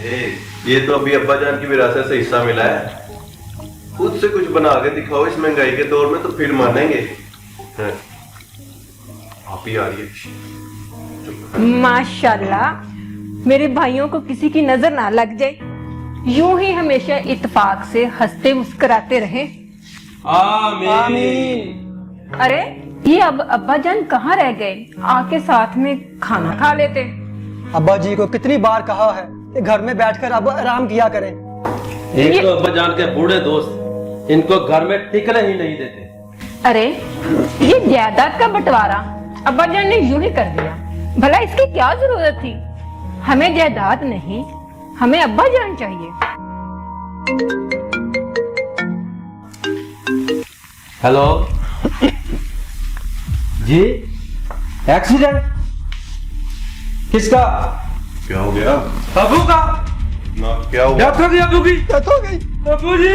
ये तो अभी अब्बा जान की विरासत से हिस्सा मिला है, खुद से कुछ बना के दिखाओ इस महंगाई के दौर में तो फिर मानेंगे। हैं। आप ही आ रही है। माशाल्लाह, मेरे भाइयों को किसी की नजर ना लग जाए, यूं ही हमेशा इत्तेफाक से हंसते मुस्कुराते रहे। आमीन। अरे ये अब अब्बा जान कहाँ रह गए? आके साथ में खाना खा लेते। अब्बा जी को कितनी बार कहा है कि घर में बैठकर अब आराम किया करें। एक तो अब्बा जान के बूढ़े दोस्त इनको घर में टिकने ही नहीं देते। अरे ये जायदाद का बंटवारा अब्बा जान ने यूं ही कर दिया, भला इसकी क्या जरूरत थी? हमें जायदाद नहीं, हमें अब्बा जान चाहिए। हेलो जी, एक्सीडेंट किसका? क्या हो गया? अबू का। ना क्या हुआ? डेथ हो गई अबू की। डेथ हो गई। अबू जी।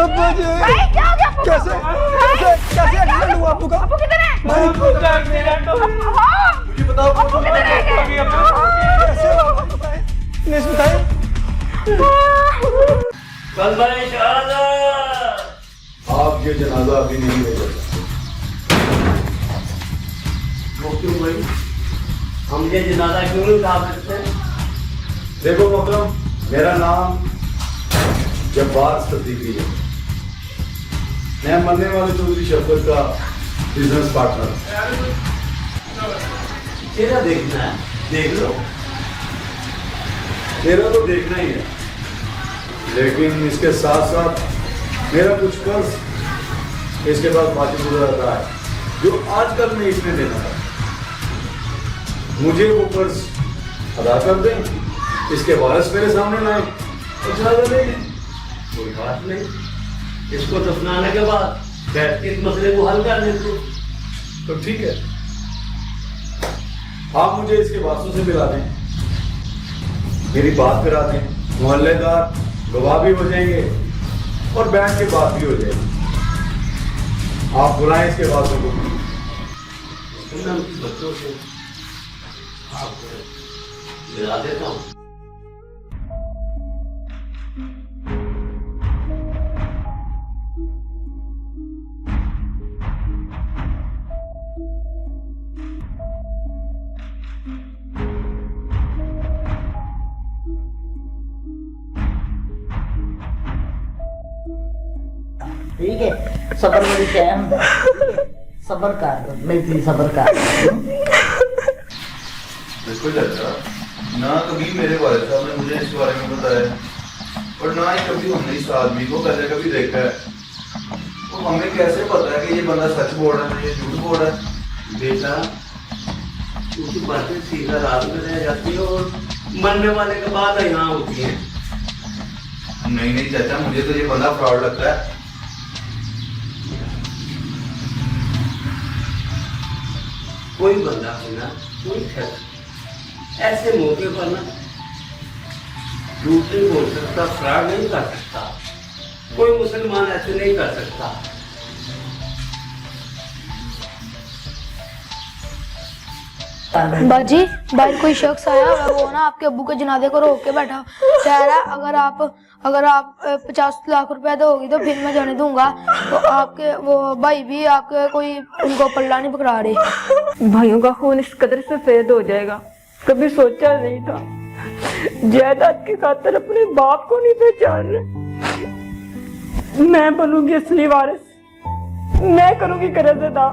अब्बा जी क्या हो गया? कैसे कैसे एक्सीडेंट हुआ अब्बू का? अब्बू किधर है? अबू का एक्सीडेंट हो गया। हाँ, मुझे बताओ। अब्बू किधर है? कैसे हुआ? बताएं, प्लीज बताएं। आप ये जनाजा अभी नहीं ले सकते। क्यों भाई, हम ये जनाजा क्यों नहीं उठा सकते? देखो मोहतरम, मेरा नाम जब्बार सदीकी है। मैं मरने वाले चौधरी शफकत का बिजनेस पार्टनर हूं। चेहरा देखना है, देख लो। तेरा तो देखना ही है, लेकिन इसके साथ साथ मेरा कुछ कर्ज इसके बाद बाकी गुजर रहा है, जो आजकल में इसने देना था। मुझे वो कर्ज अदा कर दें, इसके वारिस मेरे सामने लाए और जनाजा ले लें। कोई बात नहीं, इसको दफनाने के बाद बैठ के इस मसले को हल कर लेते। तो ठीक है, आप मुझे इसके वारसों से मिला दें, मेरी बात करा दें, मोहल्लेदार गवाह भी हो जाएंगे और बैंक की बात भी हो जाएगी। आप बुलाएं इसके वारसों को। बच्चों से आपको मिला देता हूँ। ठीक है, सबर बड़ी टाइम सबर कर, मैं सबर कर। देखो चाचा, ना कभी मेरे वालिद साहब ने मुझे इस बारे में बताया और ना ही कभी हमने इस आदमी को पहले कभी देखा है। तो हमें कैसे पता है कि ये बंदा सच बोल रहा है या झूठ बोल रहा है? बेटा, उसकी बातें सीधा रात में रह जाती है और मरने वाले के बाद यहाँ होती है। नहीं नहीं चाचा, मुझे तो ये बंदा फ्रॉड लगता है। कोई बंदा होना, कोई शख्स ऐसे मौके पर ना झूठ नहीं बोल सकता, फ्रॉड नहीं कर सकता। कोई मुसलमान ऐसे नहीं कर सकता। बाजी, बाहर कोई शख्स आया और वो ना आपके अब्बू के जनाजे को रोक के बैठा, कह रहा अगर आप 50 लाख रुपए दोगी तो फिर मैं जाने दूंगा। तो आपके वो भाई भी आपके कोई उनको पल्ला नहीं पकड़ा रहे। भाइयों का खून इस कदर सफेद हो जाएगा, कभी सोचा नहीं था। जायदाद की खातिर अपने बाप को नहीं पहचान रहे। मैं बनूंगी असली वारिस, मैं करूंगी कर्ज अदा।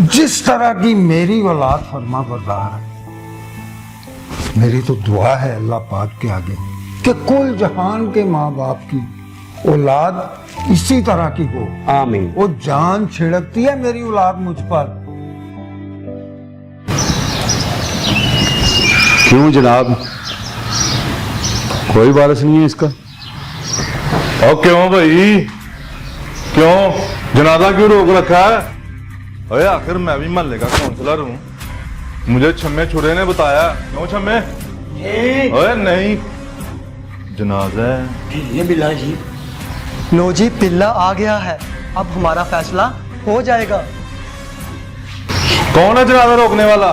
जिस तरह की मेरी औलाद फरमा बरदार है, मेरी तो दुआ है अल्लाह पाक के आगे कि कुल जहान के माँ बाप की औलाद इसी तरह की हो। आमीन। वो जान छिड़कती है मेरी औलाद मुझ पर। क्यों जनाब, कोई वारिस नहीं है इसका? और क्यों भाई, क्यों जनाजा क्यों रोक रखा है? अरे आखिर मैं भी महल्ले का काउंसलर हूँ, मुझे छम्मे छुड़े ने बताया। क्यों छम्मे? अरे नहीं, जनाजा है। ये बिल्ला जी, लो जी, पिल्ला आ गया है, अब हमारा फैसला हो जाएगा। कौन है जनाजा रोकने वाला?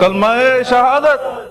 कलमाए शहादत